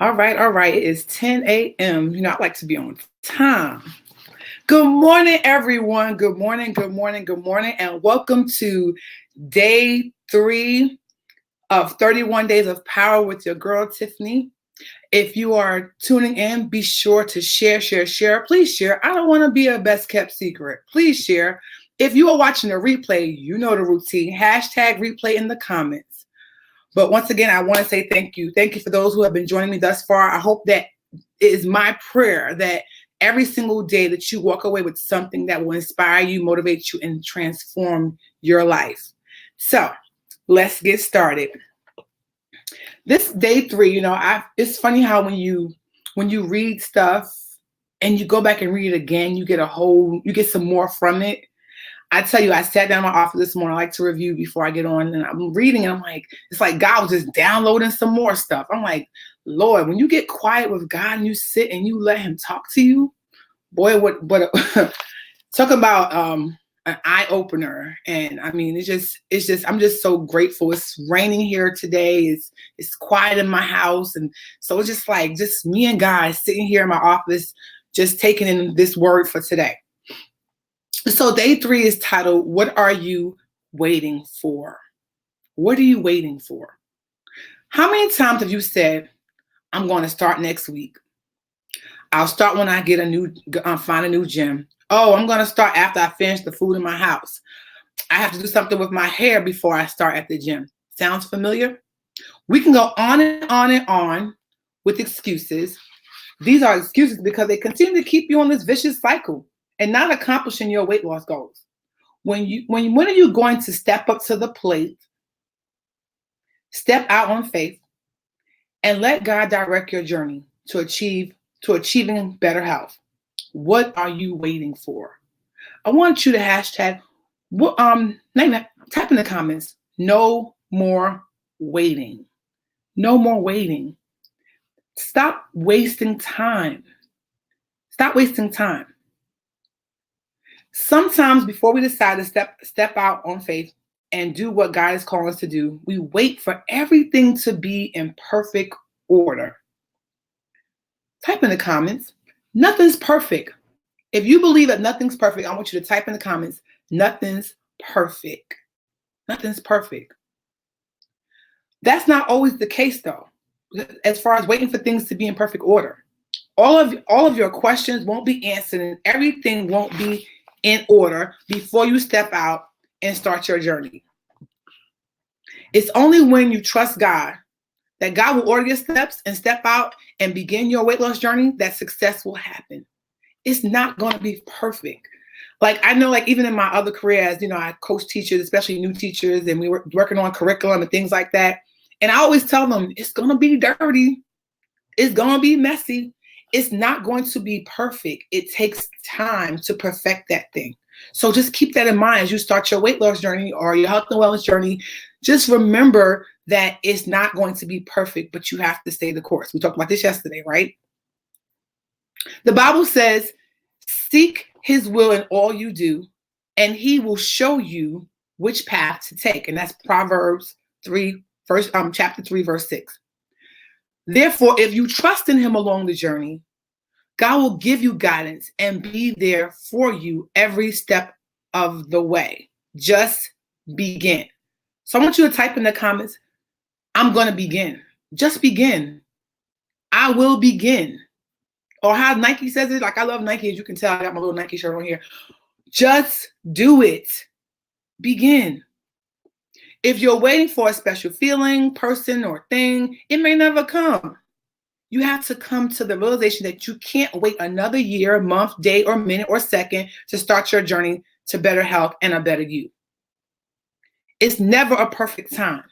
All right. It is 10 a.m. I like to be on time. Good morning, everyone. Good morning, and welcome to day 3 of 31 Days of Power with your girl, Tiffany. If you are tuning in, be sure to share. Please share. I don't want to be a best kept secret. Please share. If you are watching the replay, you know the routine. Hashtag replay in the comments. But once again, I want to say thank you. Thank you for those who have been joining me thus far. I hope that it is my prayer that every single day that you walk away with something that will inspire you, motivate you, and transform your life. So let's get started. This day 3, it's funny how when you read stuff and you go back and read it again, you get some more from it. I tell you, I sat down in my office this morning. I like to review before I get on, and I'm reading, and I'm like, it's like God was just downloading some more stuff. I'm like, Lord, when you get quiet with God and you sit and you let Him talk to you, boy, what talk about an eye opener. And I mean, I'm just so grateful. It's raining here today. It's quiet in my house, and so it's just me and God sitting here in my office, just taking in this word for today. So day 3 is titled, What Are You Waiting For? What are you waiting for? How many times have you said, I'm going to start next week? I'll start when I find a new gym. Oh, I'm going to start after I finish the food in my house. I have to do something with my hair before I start at the gym. Sounds familiar? We can go on and on and on with excuses. These are excuses because they continue to keep you on this vicious cycle and not accomplishing your weight loss goals. When are you going to step up to the plate, step out on faith, and let God direct your journey to achieving better health? What are you waiting for? I want you to hashtag type in the comments, no more waiting. No more waiting. Stop wasting time. Stop wasting time. Sometimes before we decide to step out on faith and do what God is calling us to do, we wait for everything to be in perfect order. Type in the comments, nothing's perfect. If you believe that nothing's perfect, I want you to type in the comments, nothing's perfect. Nothing's perfect. That's not always the case though, as far as waiting for things to be in perfect order. All of your questions won't be answered and everything won't be in order before you step out and start your journey. It's only when you trust God that God will order your steps and step out and begin your weight loss journey that success will happen. It's not going to be perfect. I know, even in my other careers, I coach teachers, especially new teachers, and we were working on curriculum and things like that. And I always tell them, it's going to be dirty. It's going to be messy. It's not going to be perfect. It takes time to perfect that thing. So just keep that in mind as you start your weight loss journey or your health and wellness journey. Just remember that it's not going to be perfect, but you have to stay the course. We talked about this yesterday, right? The Bible says, seek His will in all you do, and He will show you which path to take. And that's Proverbs chapter 3, verse 6. Therefore, if you trust in Him along the journey, God will give you guidance and be there for you every step of the way. Just begin. So I want you to type in the comments, I'm going to begin. Just begin. I will begin. Or how Nike says it, I love Nike, as you can tell, I got my little Nike shirt on here. Just do it. Begin. If you're waiting for a special feeling, person, or thing, it may never come. You have to come to the realization that you can't wait another year, month, day, or minute, or second to start your journey to better health and a better you. It's never a perfect time.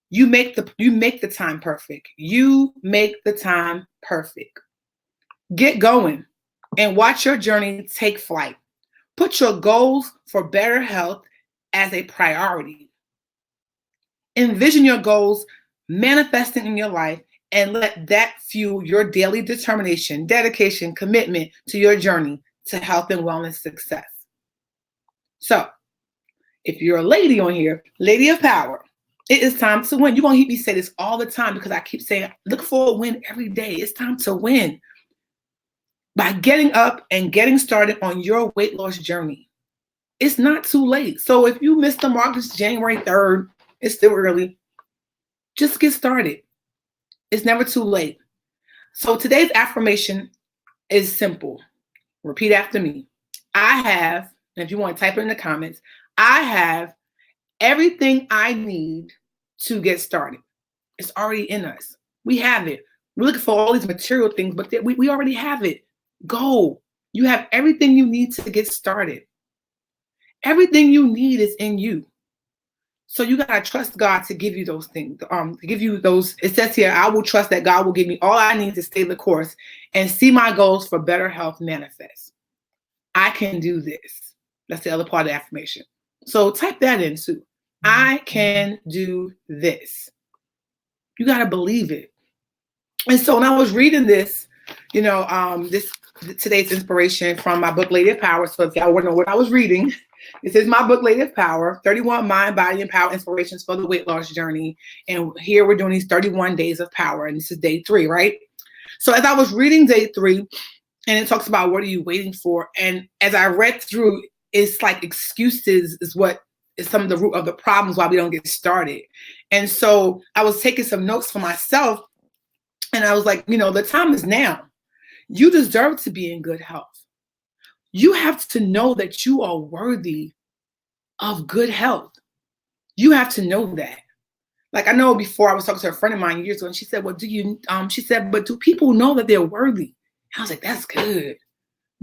You make the time perfect. You make the time perfect. Get going and watch your journey take flight. Put your goals for better health as a priority. Envision your goals manifesting in your life and let that fuel your daily determination, dedication, commitment to your journey to health and wellness success. So, if you're a lady on here, lady of power, It is time to win. You're going to hear me say this all the time because I keep saying, look for a win every day. It's time to win by getting up and getting started on your weight loss journey. It's not too late. So if you missed the mark this January 3rd, it's still early. Just get started. It's never too late. So today's affirmation is simple. Repeat after me. I have, and if you want to type it in the comments, I have everything I need to get started. It's already in us. We have it. We're looking for all these material things, but we already have it. Go. You have everything you need to get started. Everything you need is in you. So you got to trust God to give you those things, to give you those. It says here, I will trust that God will give me all I need to stay the course and see my goals for better health manifest. I can do this. That's the other part of the affirmation. So type that in too. I can do this. You got to believe it. And so when I was reading this, today's inspiration from my book, Lady of Power. So if y'all want to know what I was reading, this is my book, Lady of Power, 31 Mind, Body, and Power Inspirations for the Weight Loss Journey. And here we're doing these 31 days of power. And this is day 3, right? So as I was reading day 3, and it talks about what are you waiting for? And as I read through, it's like excuses is what is some of the root of the problems why we don't get started. And so I was taking some notes for myself. And I was like, the time is now. You deserve to be in good health. You have to know that you are worthy of good health. You have to know that. Like I know before I was talking to a friend of mine years ago, and she said, well, she said, but do people know that they're worthy? I was like, that's good.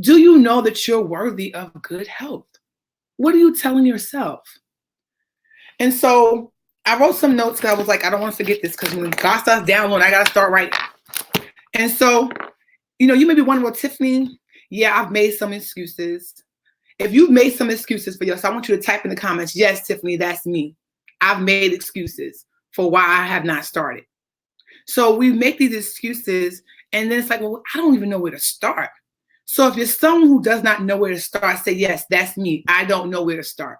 Do you know that you're worthy of good health? What are you telling yourself? And so I wrote some notes because I was like, I don't want to forget this because when God starts downloading, I got to start writing. And so, you may be wondering, well, Tiffany, yeah, I've made some excuses. If you've made some excuses for yourself, I want you to type in the comments, yes, Tiffany, that's me. I've made excuses for why I have not started. So we make these excuses and then it's like, well, I don't even know where to start. So if you're someone who does not know where to start, say, yes, that's me. I don't know where to start.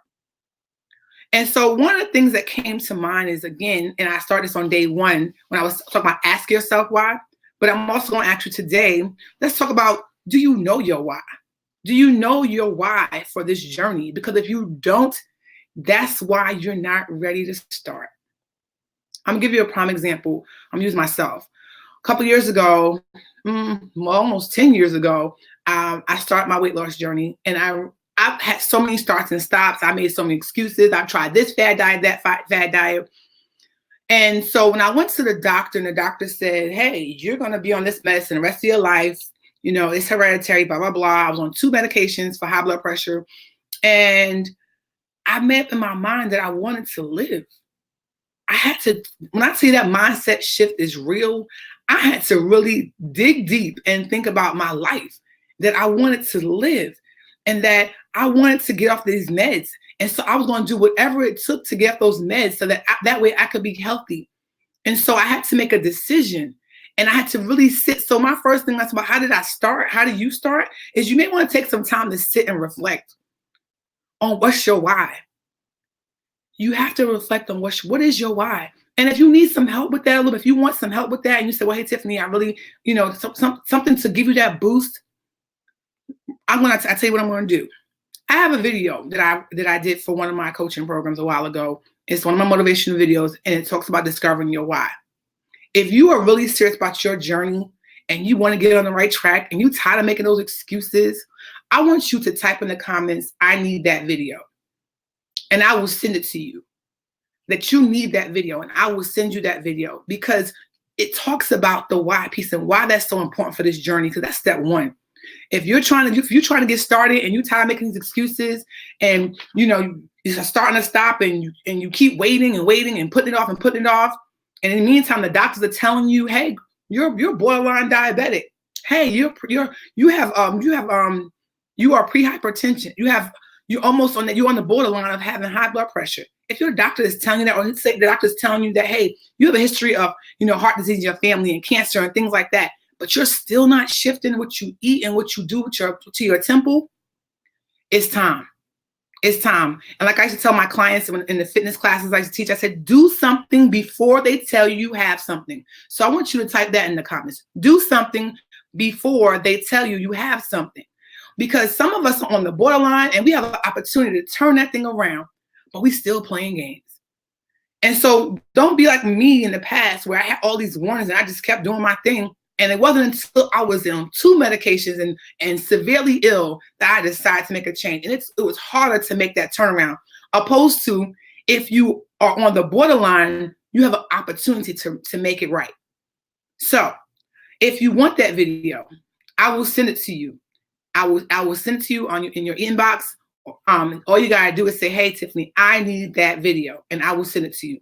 And so one of the things that came to mind is, again, and I started this on day 1 when I was talking about ask yourself why, but I'm also going to ask you today, let's talk about, do you know your why? Do you know your why for this journey? Because if you don't, that's why you're not ready to start. I'm going to give you a prime example. I'm going to use myself. A couple years ago, almost 10 years ago, I started my weight loss journey, and I've had so many starts and stops. I made so many excuses. I've tried this fad diet, that fad diet. And so when I went to the doctor and the doctor said, hey, you're going to be on this medicine the rest of your life. It's hereditary, blah, blah, blah. I was on 2 medications for high blood pressure. And I made up in my mind that I wanted to live. I had to, when I see that mindset shift is real, I had to really dig deep and think about my life, that I wanted to live and that I wanted to get off these meds. And so I was going to do whatever it took to get off those meds so that way I could be healthy. And so I had to make a decision and I had to really sit. So my first thing, that's about how did I start? How do you start? Is you may want to take some time to sit and reflect on what's your why. You have to reflect on what is your why. And if you need some help with that a little, if you want some help with that and you say, well, hey, Tiffany, I really, something to give you that boost, I tell you what I'm going to do. I have a video that I did for one of my coaching programs a while ago. It's one of my motivational videos, and it talks about discovering your why. If you are really serious about your journey and you want to get on the right track and you're tired of making those excuses, I want you to type in the comments, I need that video. And I will send it to you, that you need that video, and I will send you that video because it talks about the why piece and why that's so important for this journey, because that's step 1. If you're trying to get started and you're tired of making these excuses and you're starting to stop and you keep waiting and putting it off, and in the meantime the doctors are telling you, hey, you're borderline diabetic. Hey, you are pre-hypertension. You're almost on that. You're on the borderline of having high blood pressure. If your doctor is telling you that, or say the doctor is telling you that, hey, you have a history of heart disease in your family and cancer and things like that, but you're still not shifting what you eat and what you do to your temple, it's time. It's time. And like I used to tell my clients in the fitness classes I used to teach, I said, do something before they tell you have something. So I want you to type that in the comments. Do something before they tell you have something. Because some of us are on the borderline and we have an opportunity to turn that thing around, but we still playing games. And so don't be like me in the past where I had all these warnings and I just kept doing my thing. And it wasn't until I was on 2 medications and severely ill that I decided to make a change. And it was harder to make that turnaround, opposed to if you are on the borderline, you have an opportunity to make it right. So if you want that video, I will send it to you. I will send it to you in your inbox. All you gotta do is say, hey, Tiffany, I need that video, and I will send it to you.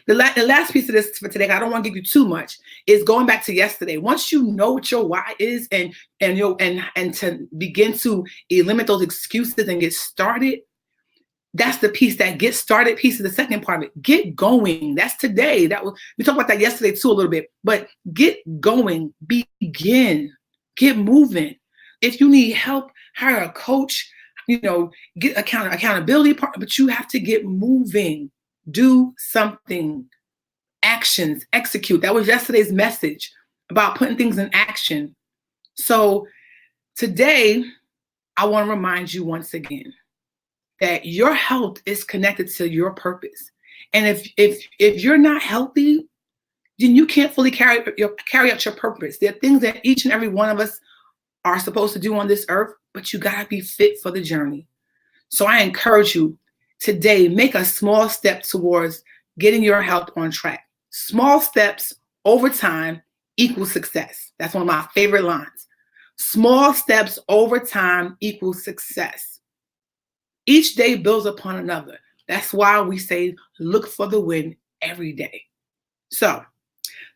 The last piece of this for today, I don't want to give you too much, is going back to yesterday. Once you know what your why is and to begin to eliminate those excuses and get started, that's the piece. That get started piece is the second part of it. Get going. That's today. We talked about that yesterday too a little bit, but get going, begin, get moving. If you need help, hire a coach, get accountability partner, but you have to get moving. Do something. Actions, execute. That was yesterday's message about putting things in action. So today, I want to remind you once again that your health is connected to your purpose. And if you're not healthy, then you can't fully carry out your purpose. There are things that each and every one of us are supposed to do on this earth, but you gotta be fit for the journey. So I encourage you today, make a small step towards getting your health on track. Small steps over time equal success. That's one of my favorite lines. Small steps over time equal success. Each day builds upon another. That's why we say, look for the win every day. So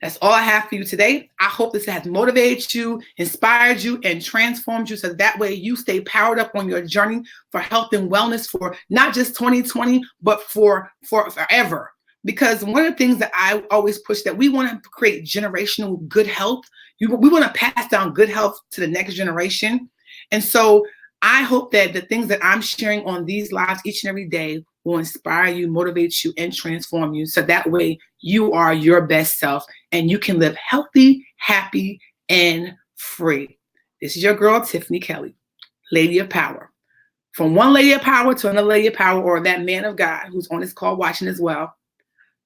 that's all I have for you today. I hope this has motivated you, inspired you, and transformed you so that way you stay powered up on your journey for health and wellness for not just 2020, but for forever. Because one of the things that I always push, that we want to create generational good health. We want to pass down good health to the next generation. And so I hope that the things that I'm sharing on these lives each and every day will inspire you, motivate you, and transform you. So that way you are your best self and you can live healthy, happy, and free. This is your girl, Tiffany Kelly, Lady of Power. From one lady of power to another lady of power, or that man of God who's on this call watching as well.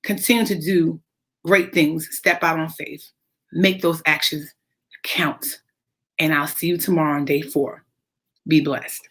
Continue to do great things. Step out on faith. Make those actions count. And I'll see you tomorrow on day 4. Be blessed.